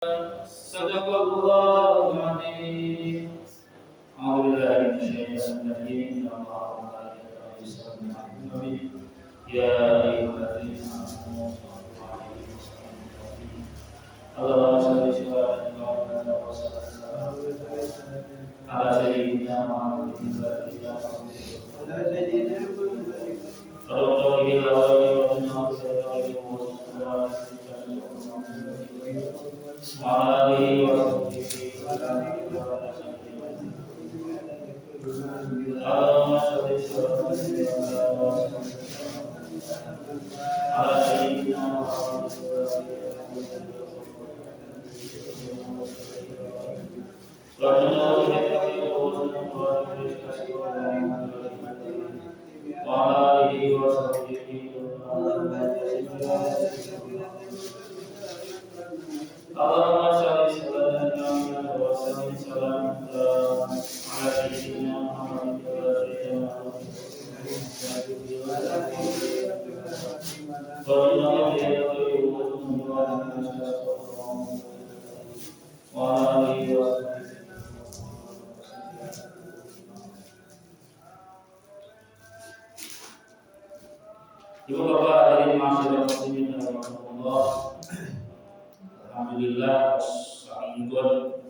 Sadaqallahu al-azim. A'udzubillahi minasyaitonir rajim. Ya ayyuhalladzina amanu Allahumma shalli ala sayyidina Muhammadin wa ala Ibu bapak hadirin masyarakat muslimin rahimakumullah. Alhamdulillah sa'idun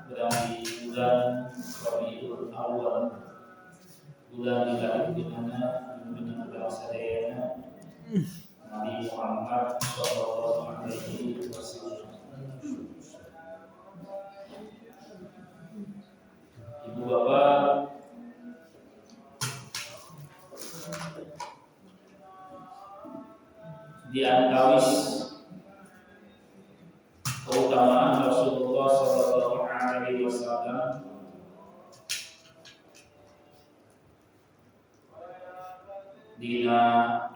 berada di bulan Rabiul Awal, bulan di mana pimpinan bangsa Nabi Muhammad sallallahu alaihi wasallam. Ibu bapak, di antawis keutamaan Rasulullah sallallahu alaihi wasallam dina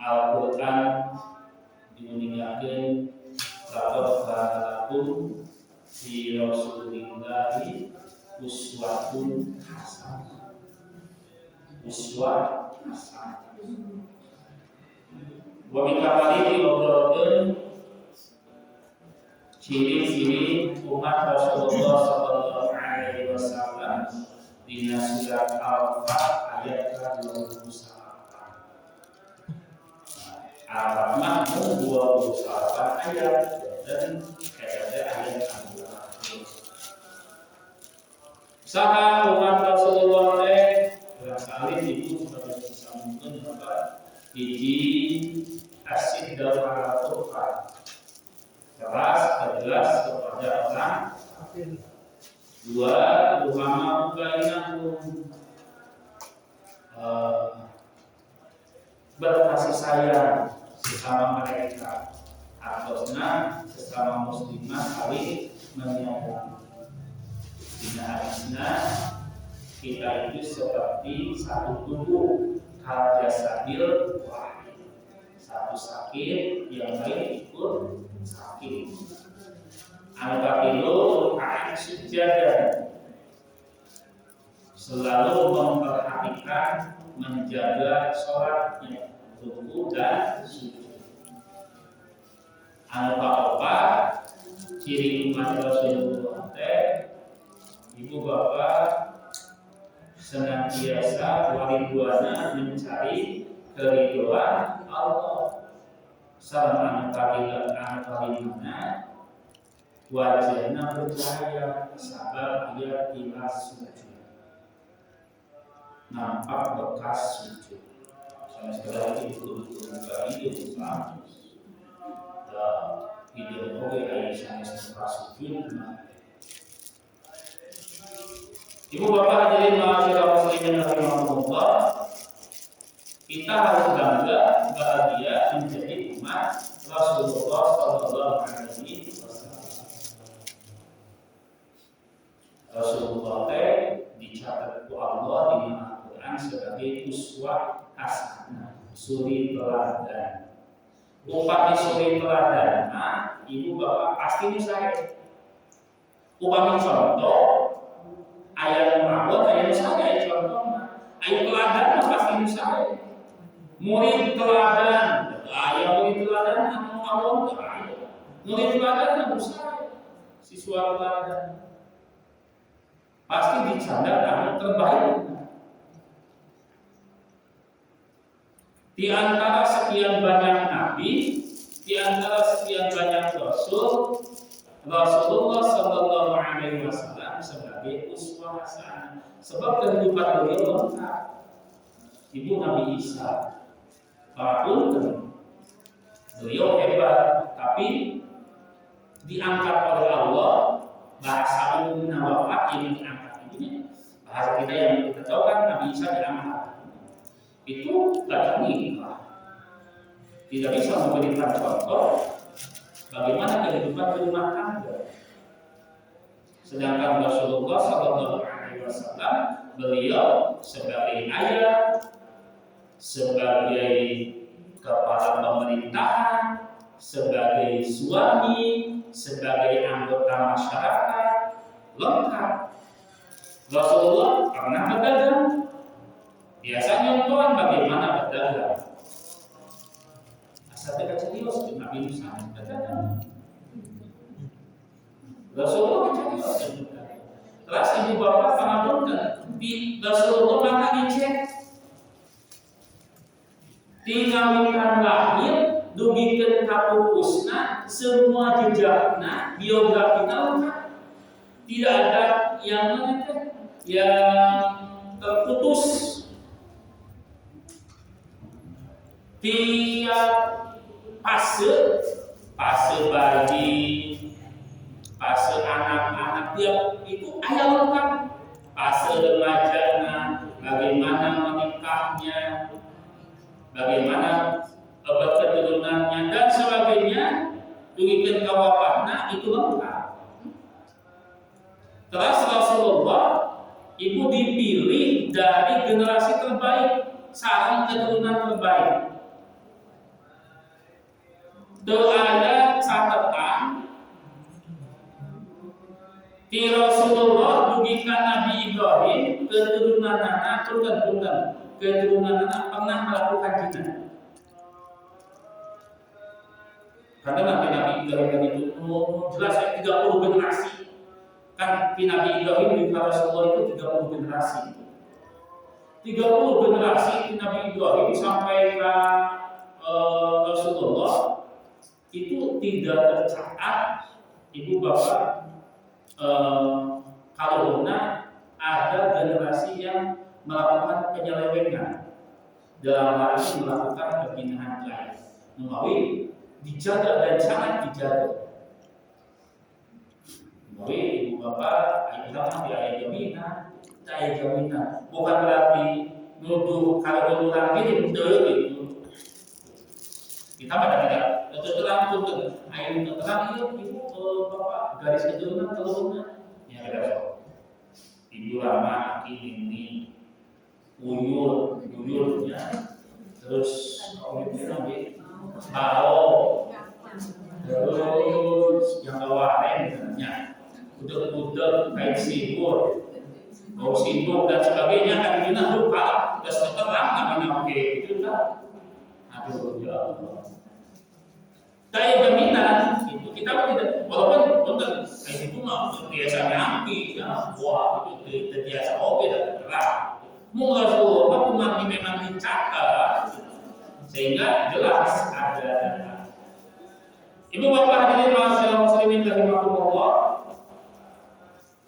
Al-Qur'an diuningakeun laqad fi Rasulillahi uswatun hasanah. Uswah hasanah. Wa min kamalihi ngobrolkeun ciri-ciri umat Rasulullah sallallahu alaihi wasallam dina surat Al-Fat ayat 28. Al-Rahman 28 ayat dan ayat 28. Saha umat Rasulullah teh barangkali itu sudah disambungkeun apa hiji asyid dalam Al-Quran, keras, tegas kepada orang. Dua, Muhammad bainakum, berkasih sayang sesama mereka, atosna sesama muslimah saling menyayangi. Dina kita itu seperti satu tubuh, kajasadil wahid. Satu sakit, yang lain ikut sakit. Al-Qabilu ruka'an sujadan, selalu memperhatikan menjaga sholatnya, ruku dan sujud. Al-Qa'oba, ciri umat Rasulullah teh, ibu bapak senantiasa waridwana mencari keridhaan Allah. Salam anak-anak wajahnya bercahaya sabab dia tilas sujud, nampak bekas sujud. Setelah itu buka itu Islam ideologi Aisyah setelah sujud. Ibu bapak hadirin masyarakat muslimin rahimakumullah, kita harus bangga bahagia menjadi umat Rasulullah sallallahu alaihi wasallam. Rasulullah dicatat ku Allah di Al-Qur'an sebagai uswah hasanah, suri teladan. Upami suri teladan, ibu bapak pasti bisa. Upami contoh ayat mawon ayat saya contohnya ayat teladan pasti bisa. Murid teladan, ayat murid teladan mawon ayat murid teladan bisa. siswa teladan. Pasti dicandakan terbaik. Di antara sekian banyak nabi, di antara sekian banyak rasul, Rasulullah Sallallahu Alaihi Wasallam sebagai uswah hasanah. Sebab kehidupan beliau lengkap. Ibu Nabi Isa, walaupun beliau hebat, tapi diangkat oleh Allah. Bahasa umum wafat ini diangkat. Ini bahasa kita yang kita tahu kan Nabi Isa diangkat. Itu gak nikah. Tidak bisa memberikan contoh bagaimana kehidupan berumah tangga. Sedangkan Rasulullah Sallallahu Alaihi Wasallam beliau sebagai ayah, sebagai kepala pemerintahan, sebagai suami, sebagai anggota masyarakat, lengkap. Rasulullah pernah berdagang. Biasanya Tuhan bagaimana berdagang. Asal tidak serius, Nabi Musa berdagang. Rasulullah serius berdagang. Terus ibu bapak pengapunten, di Rasulullah maka dicek. Tinggalkan lahir, dugikeun kapupusna, semua jejakna, biografina lengkap. Tidak ada yang terputus. Tiap fase bayi, fase anak-anak tiap itu ayat lengkap. Fase remajanya, bagaimana menikahnya, bagaimana keturunannya dan sebagainya, dugikeun kawafatna itu lengkap. Terus Rasulullah ibu dipilih dari generasi terbaik, sareng keturunan terbaik. Ada catatan di Rasulullah dugikan Nabi Ibrahim keturunan anak pernah melakukan zina. Karena Nabi Ibrahim itu jelas 30 generasi. Kan Nabi Ibrahim di Rasulullah itu 30 generasi. 30 generasi Nabi Ibrahim sampai ke Rasulullah itu tidak tercatat ibu bapak kalau ada generasi yang melakukan penyelewengan dalam hal ini melakukan pembinaan lain, melalui dijaga dan sangat dijaga. Melalui ibu bapak ayat jaminan, bukan berarti nuduh kalau nuduh lagi itu kita pada tidak terang tuntut air terang ibu bapak garis keturunan ya ada ibu lama ini uyurnya terus nabi bau terus yang kawaren misalnya udah kain sibur bau sibuk dan sebagainya kan kita lupa terus terang namanya oke itu kan aduh ya Allah. Daya jaminan itu kita tidak walaupun itu mah biasa nyampi ya wah itu biasa oke dan terang mau Rasulullah memang dicatat sehingga jelas ada ibu bapak hadirin muslimin rahimakumullah.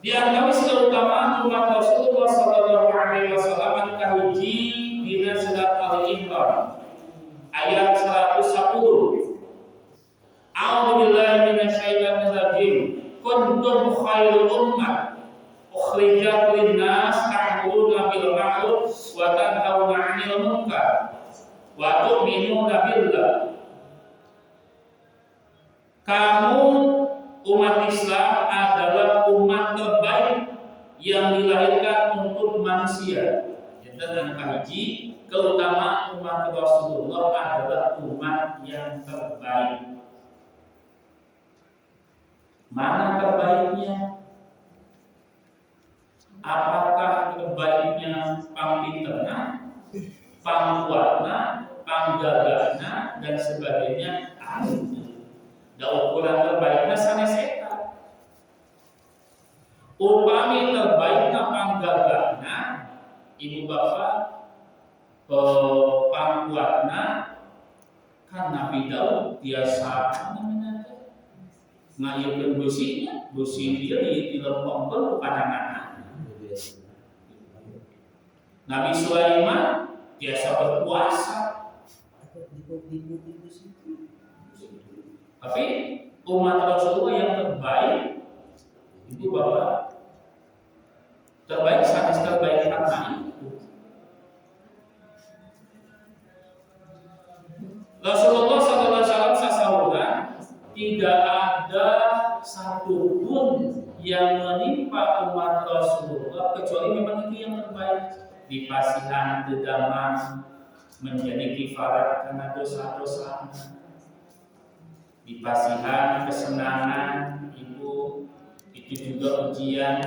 Di antara keutamaan umat Rasulullah Sallallahu Alaihi Wasallam kahiji dina surat Al-Imran ayat 110. A'udzu billahi minasyaitonir rajim. Kuntum khairu ummah ukhrijat lin-nas ta'muruna bil ma'ruf wa tanhauna 'anil munkar wa tu'minuna billah. Kamu umat Islam adalah umat terbaik yang dilahirkan untuk manusia. Dan haji keutamaan umat Rasulullah adalah umat yang terbaik. Mana terbaiknya? Apakah terbaiknya pangpinterna, pangkuatna, panggagana dan sebagainya? Da ukuran terbaiknya sanes eta. upami terbaikna panggagahna ibu bapak pangkuatna kan Nabi Daud biasa ngayukeun beusinya, beusi dia dilempongkeun pandangan. Nabi Sulaiman biasa berpuasa. Tapi umat Rasulullah yang terbaik itu bahwa terbaik sanes terbaik karena itu. Rasulullah SAW sasawuran tidak ada satupun yang menimpa umat Rasulullah kecuali memang itu yang terbaik. Di pasihan dedaman menjadi kifarat karena dosa-dosa. Di pasihan kesenangan itu juga ujian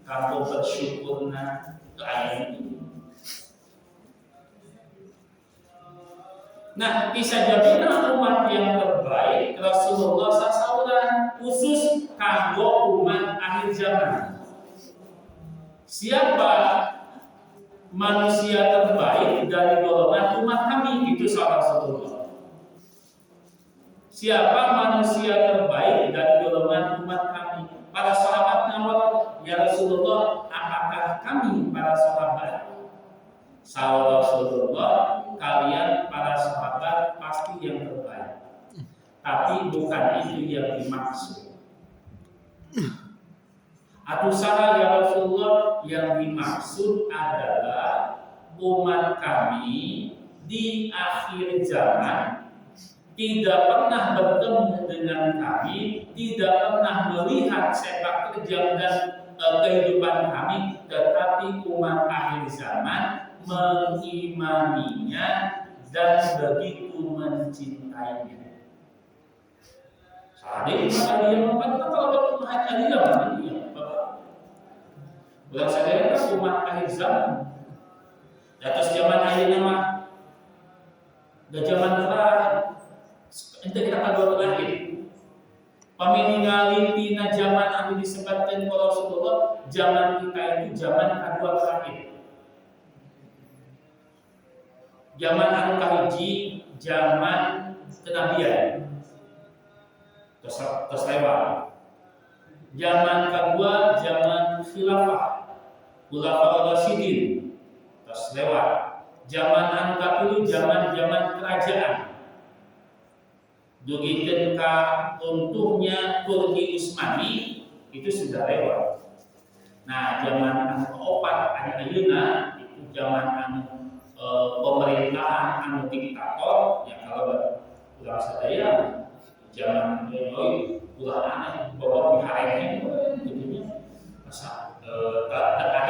kamu bersyukurna ke ayat ini. Nah, bisa jadinya umat yang terbaik Rasulullah SAW khusus kanggo umat akhir zaman. Siapa manusia terbaik dari golongan umat kami? Itu salah Rasulullah. Siapa manusia terbaik dari golongan umat kami? Para sahabat nawar, ya Rasulullah, apakah kami para sahabat? Sahabat Rasulullah, kalian para sahabat pasti yang terbaik. Tapi bukan itu yang dimaksud. Atusara ya Rasulullah, yang dimaksud adalah umat kami di akhir zaman tidak pernah bertemu dengan kami, tidak pernah melihat sepak terjang dan kehidupan kami, tetapi umat akhir zaman mengimaninya dan begitu mencintainya. Saat ini dia mengatakan kalau Tuhan adil dia. Bukan saja umat akhir zaman. Di atas zaman akhir nama, dan zaman terakhir. Ente kita akan berakhir. Pamingali tina zaman anu disebutkan oleh Rasulullah, zaman kita itu zaman kedua terakhir. Zaman anu kahiji, zaman kenabian. Terus lewat. Zaman kedua, zaman khilafah. Khulafaur Rasyidin. Terus lewat. Zaman anu kapuluh, zaman kerajaan. Dugikeun ka runtuhnya Turki Utsmani itu sudah lewat. Nah, zaman anu keopat ayeuna itu zaman anu pemerintahan anu diktator, ya kalau ulah sadaya zaman Jokowi ulah aneh bahwa diharapkan gitunya masa ada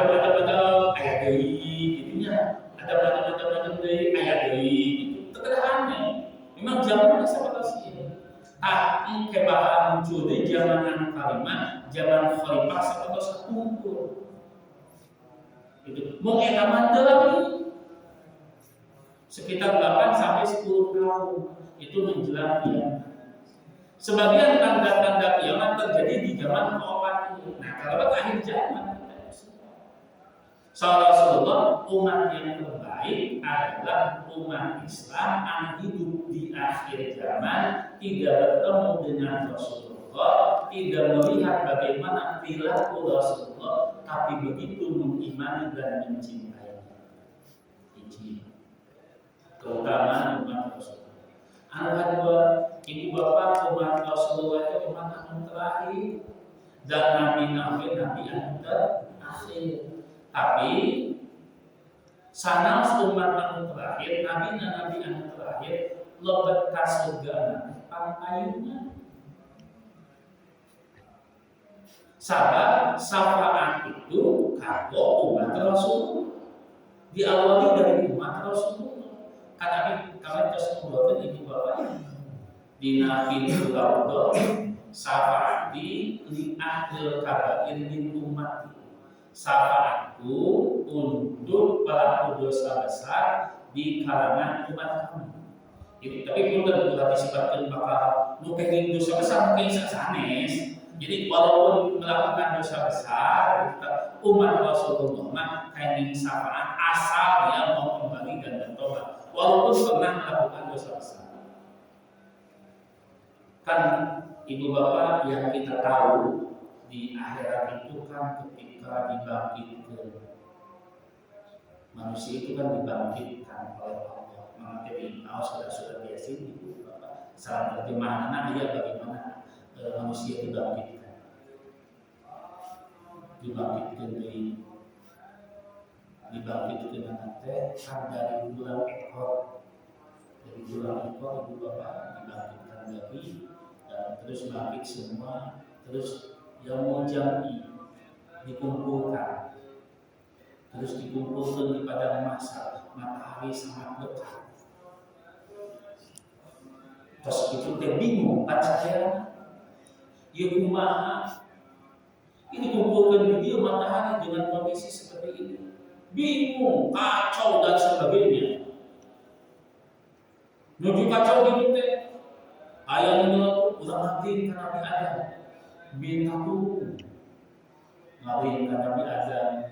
ayat deui gitunya ada deui ayat deui gitu terkadang memang zamannya seperti itu. Kebahan muncul di zaman kalimat zaman khalifah seperti kumpul itu mau etaman lagi sekitar 8 sampai 10 tahun itu menjelang kiamat. Sebagian tanda-tanda kiamat terjadi di zaman keempat ini. Nah, kalau akhir zaman, Rasulullah umat yang terbaik adalah umat Islam yang hidup di akhir zaman, tidak bertemu dengan Rasulullah, tidak melihat bagaimana perilaku Rasulullah, tapi begitu mengimani dan mencintai. Ini keutamaan umat Rasulullah. Anak kedua, ibu bapak umat Rasulullah itu umat yang terakhir dan nabi yang terakhir. Tapi sanas umat yang terakhir, nabi yang terakhir lebet ka surga pangkayunya. Sabab syafaat itu kanggo umat Rasulullah. Diawali dari umat Rasulullah. Karena kami terus membuatkan ibu bapak dina pintu laudot syafaati li ahlil kabair min umat. Syafaatku untuk pelaku dosa besar di kalangan umat kami. Jadi, tapi pun tidak disebutkan bakal nu kenging dosa besar mungkin sanes, Jadi walaupun melakukan dosa besar, umat Rasulullah mah kayak syafaat asal dia mau kembali dan bertobat, walaupun pernah melakukan dosa besar. Kan ibu bapak yang kita tahu di akhirat itu kan ketika dibangkitkan manusia itu kan dibangkitkan oleh Allah. Maka di sudah biasa ibu bapak salah terjemahan ayat bagaimana manusia dibangkitkan nanti kan dari bulan ekor ibu bapak dibangkitkan lagi dan terus bangkit semua, terus yang mau jami dikumpulkan di padang mahsyar, matahari sangat dekat. Terus itu teh bingung kan saya, ya kumaha ini kumpulkan di dia matahari dengan kondisi seperti ini, bingung, kacau dan sebagainya. Nuju kacau gitu teh, ayahnya udah ngabdi ke Nabi Adam, minta turun, ngabdi ke Nabi Adam.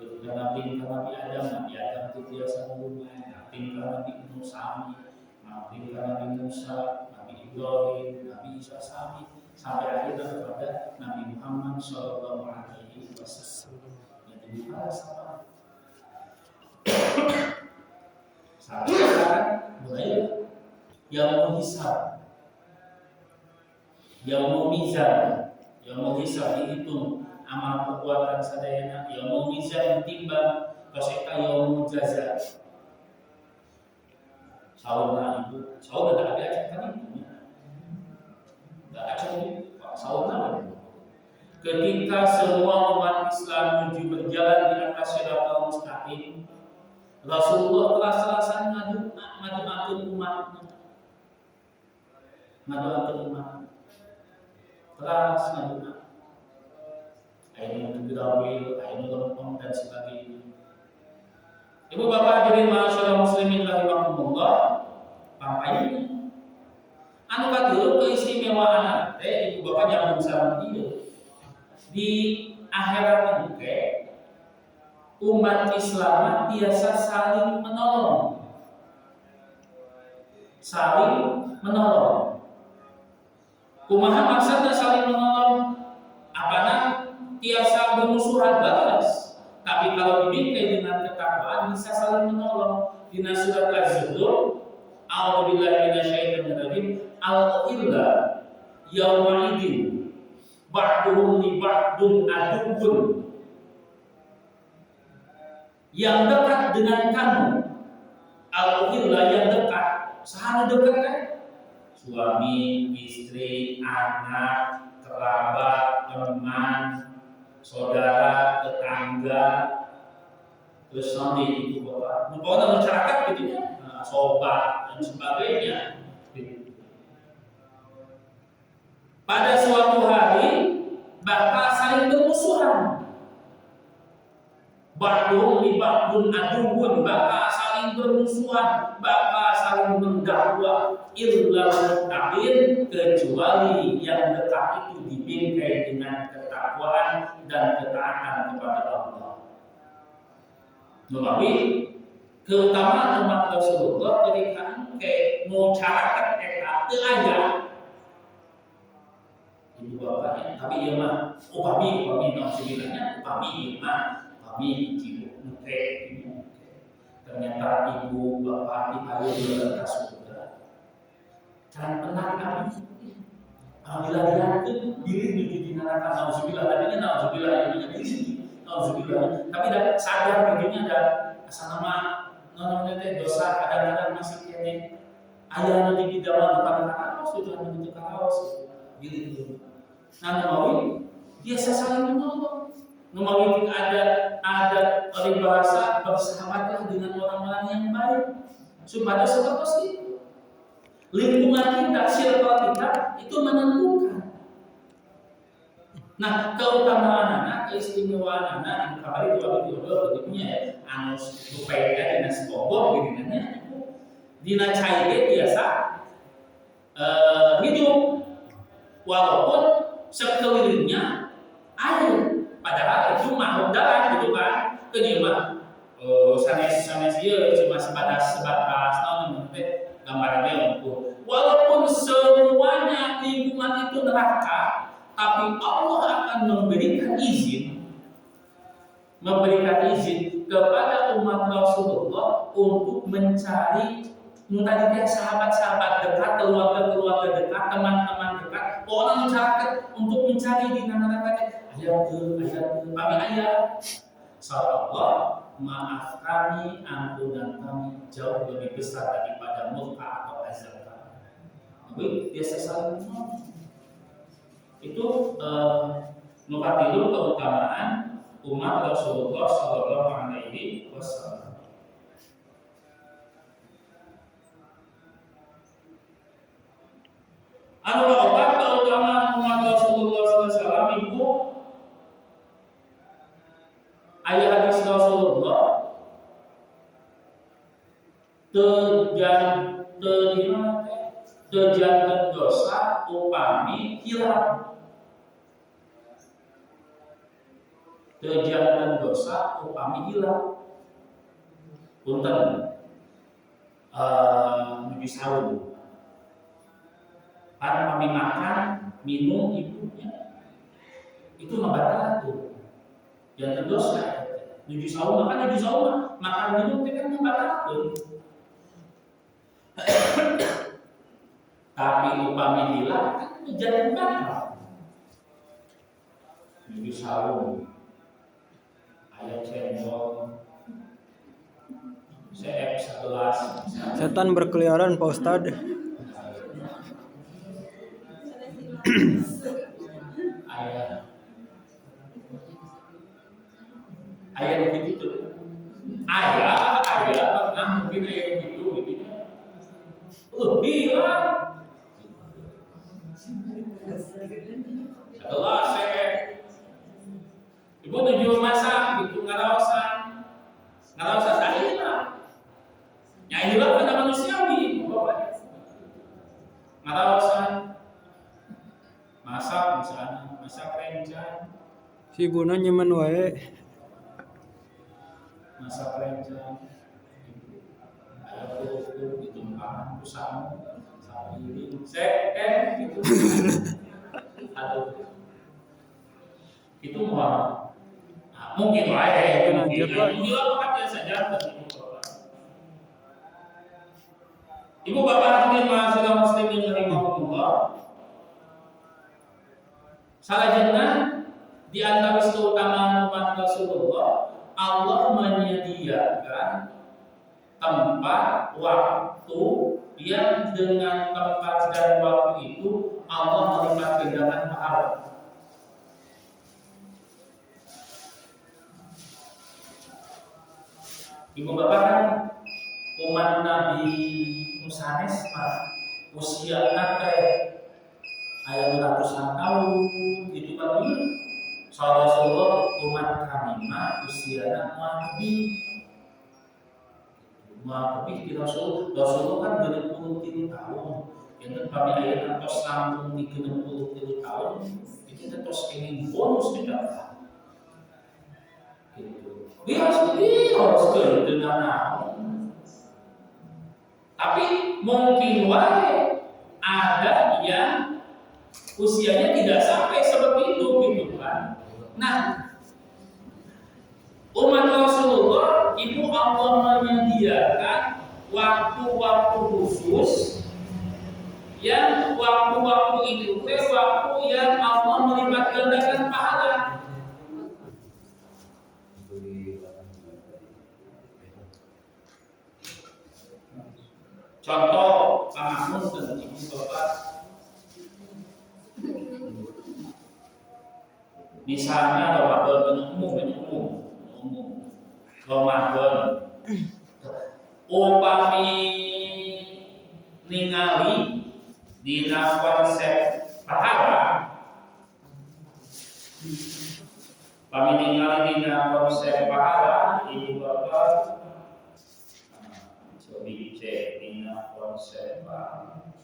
Ketika Nabi Adam itu biasa ngomongnya, Nabi Musa, Nabi Musa, Nabi Ibrahim, Nabi Isa Sami, sampai akhirnya kepada Nabi Muhammad Shallallahu Alaihi Wasallam. Yang dibahas apa? Sampai sekarang mulai yang mau hisab, yang mau mizan, yang mau hisab dihitung amal perbuatan sadayana, yang mau mizan timbang kaseka yang mau jaza. Sauna ibu, sauna tak ada acara kan itu, tak acara itu, sauna ada. Ketika semua umat Islam menuju berjalan di atas siratal mustaqim, Rasulullah telah selesai ngadu umatnya, telah ngadu. Ainu birawil, ainu lempeng dan sebagainya. Ibu bapak hadirin masyaallah muslimin rahimakumullah, pampain anu katilu keistimewaan teh ibu bapak nyambung sama dia. Di akhirat nanti umat Islam biasa saling menolong. Kumaha maksudna saling menolong? Apana? Tiasa bermusuhan balas, tapi kalau dibingkai dengan ketakwaan bisa saling menolong. Di surat Az-Zukhruf, a'udzubillahi minasyaitonir rajim, al-illa yauma idin ba'duhum li ba'dun aduwwun. Yang dekat dengan kamu, al-illa yang dekat, sahana dekat kan? Suami, istri, anak, kerabat, teman, saudara, tetangga, terus nanti ibu bapak, pokoknya masyarakat gitu ya, sobat dan sebagainya. Pada suatu hari bakal saling bermusuhan, ba'dun li ba'dun aduwwun, bakal saling bermusuhan, bakal saling mendakwa, illa muttaqin, kecuali yang dekat itu dibingkai dengan ketakwaan dan ketaatan kepada Allah. Melalui keutamaan umat Rasulullah ketika mau carakan teu aya ibu bapaknya, tapi ieu mah upami nauzubillah cium ternyata ibu bapak dipanggil ke surga. Jangan pernah kami apabila dilantik diri menuju di neraka, nauzubillah tadinya nauzubillah tapi dah sadar begini ada asal nama teh dosa kadang-kadang masih kene aya nu di dalam depan kaos itu menuju kaos gitu. Nah, mau biasa saling menolong. Mau ada peribahasa bersahabatlah dengan orang-orang yang baik supaya seperti itu. Lingkungan kita, circle kita itu menentukan. Nah, keutamaan anak, keistimewaan anak yang kabar itu begitunya ya, anu supaya dina sebobok begininya dina cair biasa hidup walaupun sekelilingnya air, padahal itu makhluk darat gitu kan. Kedua sanes ieu cuma sebatas gambarannya untuk walaupun semuanya lingkungan itu neraka, tapi Allah akan memberikan izin kepada umat Rasulullah untuk mencari tadi sahabat-sahabat dekat, keluarga-keluarga dekat, teman-teman dekat, orang untuk mencari di mana-mana ayat kami ayat. Insyaallah maaf kami, ampunan kami jauh lebih besar daripada murka atau azab kami. Tapi biasa saling itu nukatilu keutamaan umat Rasulullah Sallallahu Alaihi Wasallam. Anu obat keutamaan umat Rasulullah Sallallahu Alaihi Wasallam itu ayat hadis Rasulullah terjangan dosa upami hilang. Terjangan dosa upami hilang. Punten Nabi sahur. Kan kami makan, minum ibunya itu membatalkan tuh. Jangan dosa. Nabi sahur makan minum itu kan membatalkan. Tapi upami hilang kan jadi batal. Nabi sahur ayat cendol CF11 Setan berkeliaran Pak Ustadz. ayat begitu ayat pernah mungkin ayat begitu bilang setelah saya ibu tujuh masak gitu ngaraosan saya nyai lah pada manusiawi ngaraosan masak misalnya masak rencang Si ibuna nyemen wae. masak rencang ada kuku ditumpang usang sambil seken gitu aduh itu mau mungkin mungkin apa saja Ibu bapak hadirin mahasiswa muslimin rahimahullah, salajengna di antara keutamaan umat Rasulullah, Allah menyediakan tempat, waktu yang dengan tempat dan waktu itu Allah melipat gandakan pahala. Ibu bapak kan umat Nabi Musa mah usia nate aya ratusan tahun itu kan Rasulullah umat kami mah usiana lebih di Rasulullah kan 63 tahun yang kami ayat antos sambung di 63 tahun itu terus ingin bonus tidak gitu dia harus dengan tapi mungkin wae ada yang usianya tidak sampai seperti itu gitu kan. Nah, umat Rasulullah itu Allah menyediakan waktu-waktu khusus yang waktu-waktu itu waktu yang Allah melipat gandakan pahala. Contoh Mahmud dan Ibu Bapak, misalnya Ramadan umum Ramadan upami ningali dina konsep pahala upami ningali dina konsep pahala Ibu Bapak coba dicek dina konsep pahala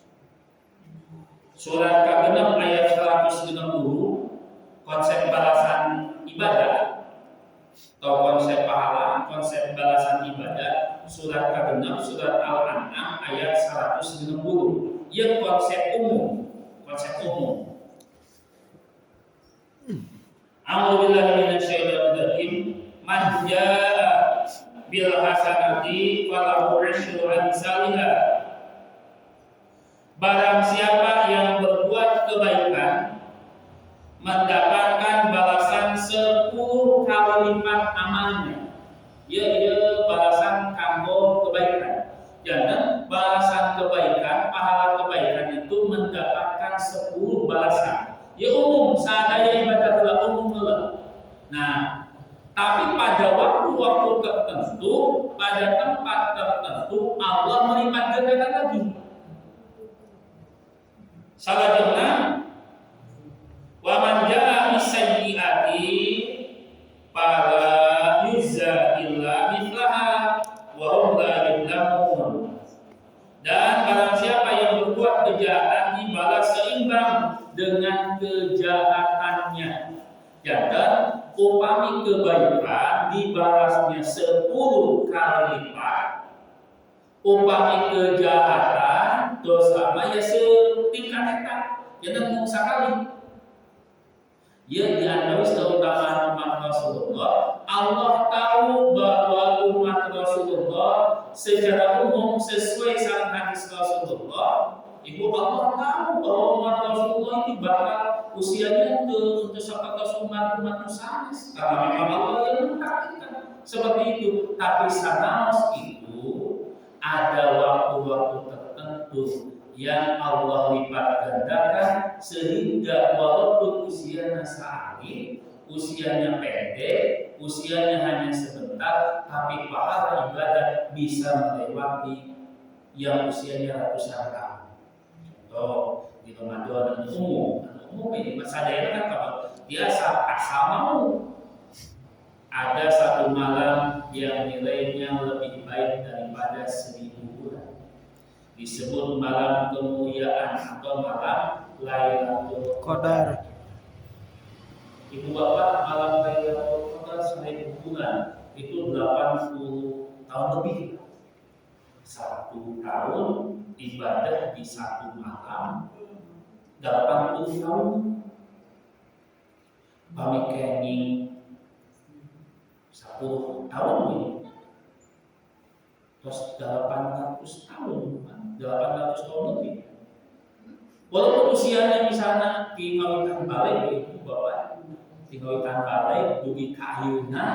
Surat ke-6 ayat 160 konsep balasan ibadah atau konsep pahala, konsep balasan ibadah. Surat ke-6 surat Al-An'am ayat 160. Yang konsep umum, konsep umum. A'udzubillahi minasyaitonir rajim. Man jaa bil hasanati falahu 'asyru amsalha. Barang siapa yang berbuat kebaikan mendapatkan balasan 10 kali lipat amalnya. Ya balasan kanggo kebaikan. Jangan balasan kebaikan, pahala kebaikan itu mendapatkan 10 balasan. Ya umum, sadaya ibadah telah umum telah. Nah, tapi pada waktu-waktu tertentu, pada tempat tertentu Allah melipat gandakan lagi. Salajengna wa man jaa bisayyi'ati fala yujza illa mithlaha wa hum la yuzlamun. Dan barang siapa yang berbuat kejahatan dibalas seimbang dengan kejahatannya. Dan upami kebaikan dibalasnya 10 kali lipat. Upami kejahatan dosa maya setingkat eta. Jangan mau sekali. Ya dianawis keutamaan umat Rasulullah. Allah tahu bahwa umat Rasulullah secara umum sesuai saran hadis Rasulullah. Ibu Allah tahu bahwa umat Rasulullah itu bakal usianya untuk sepakat umat sanes. Karena memang Allah yang mentakdirkan seperti itu. Tapi sanaos itu ada waktu-waktu tertentu yang Allah lipat gandakan sehingga walaupun usianya sehari, usianya pendek, usianya hanya sebentar, tapi pahala ibadah bisa melewati yang usianya ratusan tahun. Contoh di Ramadan umum ini masa daerah kan kalau biasa asal mau ada satu malam yang nilainya lebih baik daripada 1000 bulan. Disebut malam kemuliaan atau malam Lailatul Qadar. Ibu bapak, malam Lailatul Qadar 1000 bulan itu 80 tahun lebih. 1 tahun ibadah di 1 malam 80 tahun. Kami kening 10 tahun ini. Terus 800 tahun, 800 tahun lebih. Walaupun usianya misalnya di ngawitan balik itu bapak, di ngawitan balik dugi kayuna.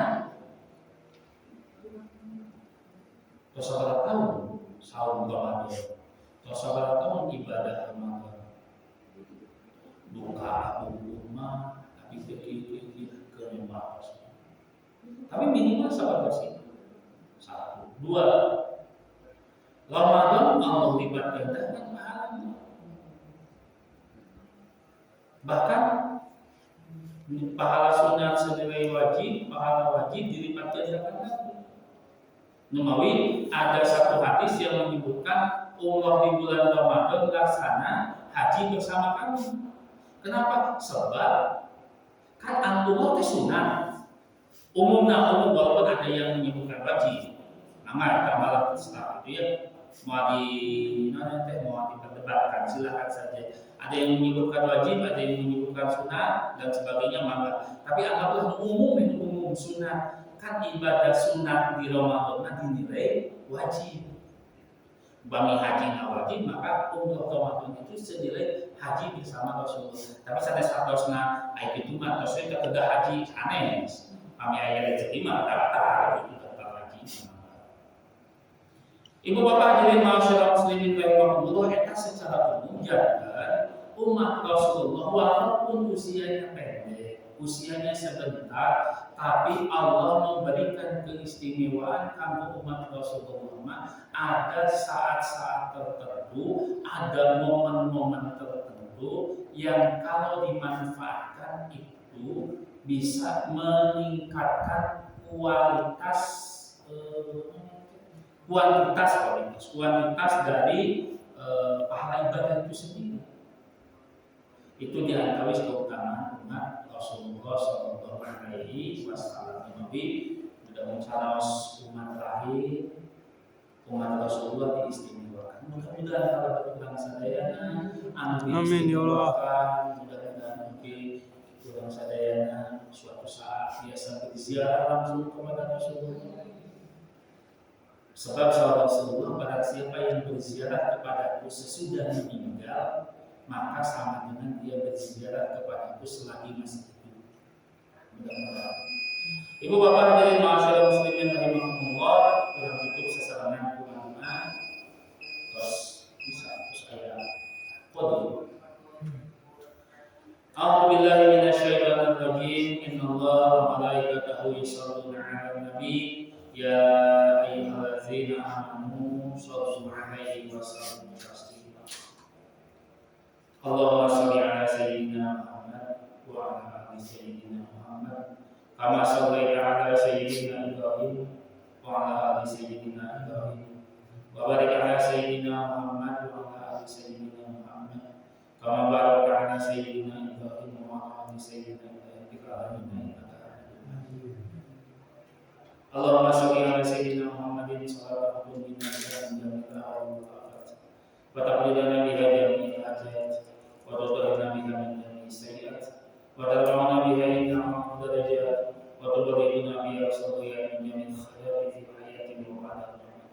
Terus berapa tahun saum Ramadan? Terus berapa tahun ibadah Ramadan? Duka umma, tapi begitu ke 15. Tapi minimal sabar sih. 1, 2. Ramadan Allah lipat gandakan pahalanya. Bahkan pahala sunat senilai wajib, pahala wajib dilipat gandakan lagi. Numawi ada satu hadis yang menyebutkan umrah di bulan Ramadan laksana haji bersama kami. Kenapa? Sebab kan umrah itu sunat. Umumnya walaupun ada yang menyebutkan wajib. Nama amalan Islam itu ya mau diperdebatkan silakan saja. Ada yang menyebutkan wajib, ada yang menyebutkan sunat dan sebagainya maka. Tapi anggaplah umum sunat. Kan ibadah sunat di Ramadan dinilai wajib. Bami haji nggak wajib maka umroh Ramadan itu senilai haji bersama Rasulullah. Tapi sanes atosna ayat itu mah terus kita kedah haji aneh. Kami ayat itu mah daftar itu daftar haji. Ibu bapak hadirin masyarakat muslimin rahimahullah eta secara umum jaga umat Rasulullah walaupun usianya pendek, usianya sebentar, tapi Allah memberikan keistimewaan kanggo umat Rasulullah. Ada saat-saat tertentu, ada momen-momen tertentu yang kalau dimanfaatkan itu bisa meningkatkan kualitas dari pahala ibadah itu sendiri. Itu diantara keutamaan umat Rasulullah Shallallahu Alaihi Wasallam. Nabi sudah mencaraos umat terakhir, umat Rasulullah diistimewakan. Mudah-mudahan kalau kurang sadayana, Amin ya Allah. mudah-mudahan mungkin kurang sadayana suatu saat dia sampai ziarah langsung kepada Rasulullah. Sebab sahabat Rasulullah, barang siapa yang berziarah kepadaku sesudah meninggal, maka sama dengan dia berziarah kepadaku selagi masih hidup. Mudah-mudahan. Ibu bapak hadirin ma'asyiral muslimin rahimakumullah, dalam tutup sesarangan kuma-kuma terus bisa ayat qul. A'udzu billahi minasyaitonir rajim. Innallaha wa malaikatahu yusholluna 'alan nabi ya ayyuhallazina amanu shallu 'alaihi wa sallimu taslima. Allahumma shalli 'ala sayyidina Muhammad wa 'ala ali sayyidina Muhammad kama shallaita 'ala sayyidina Ibrahim wa 'ala ali sayyidina Ibrahim wa barik 'ala sayyidina Muhammad wa 'ala ali sayyidina Muhammad kama barakta 'ala sayyidina Ibrahim wa 'ala ali sayyidina Ibrahim fil alamin innaka Hamidum Majid. Allahumma shalli 'ala sayyidina Muhammadin sallallahu alaihi wa sallam wa taqabbal biha jami'al hajat wa tudhhirna biha min jami'is sayyi'at wa tarfa'na biha inna darajat wa tuballighuna biha sawiyyan min jami'il khairat fi hayati wa ba'da al-maut.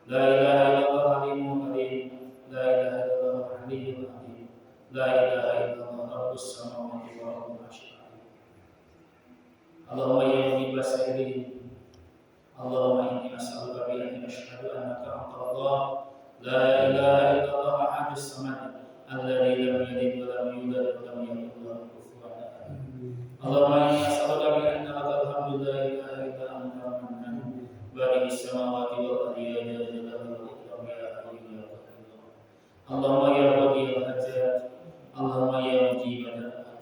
La ilaha illallah halimul karim, la ilaha illallah halimul karim, la ilaha illallah rabbus samawati wa rabbul arsyil azim. Allahumma ya mujibas sa'irin, Allahumma inni as'aluka bi anni asyhadu annaka anta Allah, la ilaha illallah ahadus samad, alladzi lam yalid wa lam yulad wa lam yakul lahu kufuwan ahad. Allahumma inni as'aluka bi anna lakal hamdu la ilaha illa anta ar-rahman badi'is samawati wal ardi ya dzal jalali wal ikram ya hayyu ya qayyum. Allahumma ya qadiyal hajat, Allahumma ya mujibad da'wat,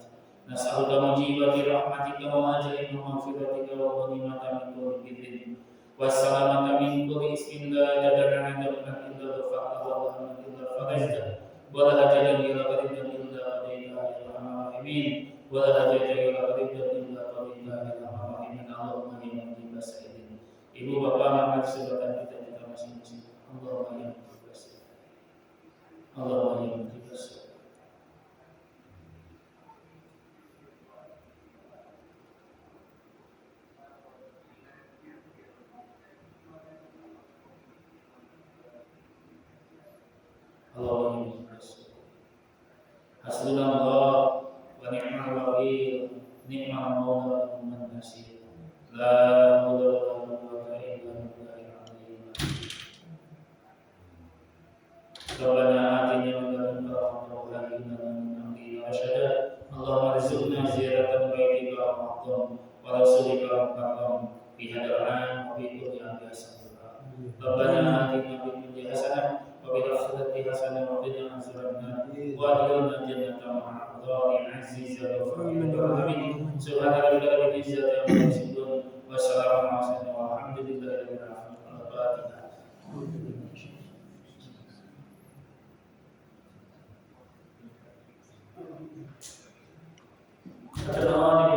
nas'aluka mujibati rahmatika wa ajaib maghfiratika wa ghanimatan min kulli birrin wassalamata min kulli ismin la jadana 'inda illa ghafara wa hamdan illa farajta wa la hajadan illa qadita illa qadita ya arhamar rahimin wa la hajata illa qadita illa qadita ya arhamar rahimin. Allahumma ya mujibas sa'irin. Ibu bapak mama kesehatan kita masing-masing. Allahumma ya mujibas sa'irin. Allahumma ya mujibas sa'irin. Hasbunallah wa ni'mal wakil, ni'mal maula wa ni'mal nasir. La haula wa la quwwata illa billahil aliyyil azim. Rabbana atina min ladunka rahmatan wa hab lana min amrina rashada. Allahumma rizqna ziyaratan baitika al-mu'azzam wa rasulika al-mukarram fi hadzal 'am wa fi kulli 'am hasanah. Rabbana atina fid dunya hasanah wa fil akhirati hasanah wa qina adzabannar wa adkhilna jannata ma'a al-abrar azizan wa amin. Subhana rabbika rabbil izzati amma yasifun wa salamun 'alal mursalin walhamdulillahi rabbil alamin. Al-Fatihah. Terima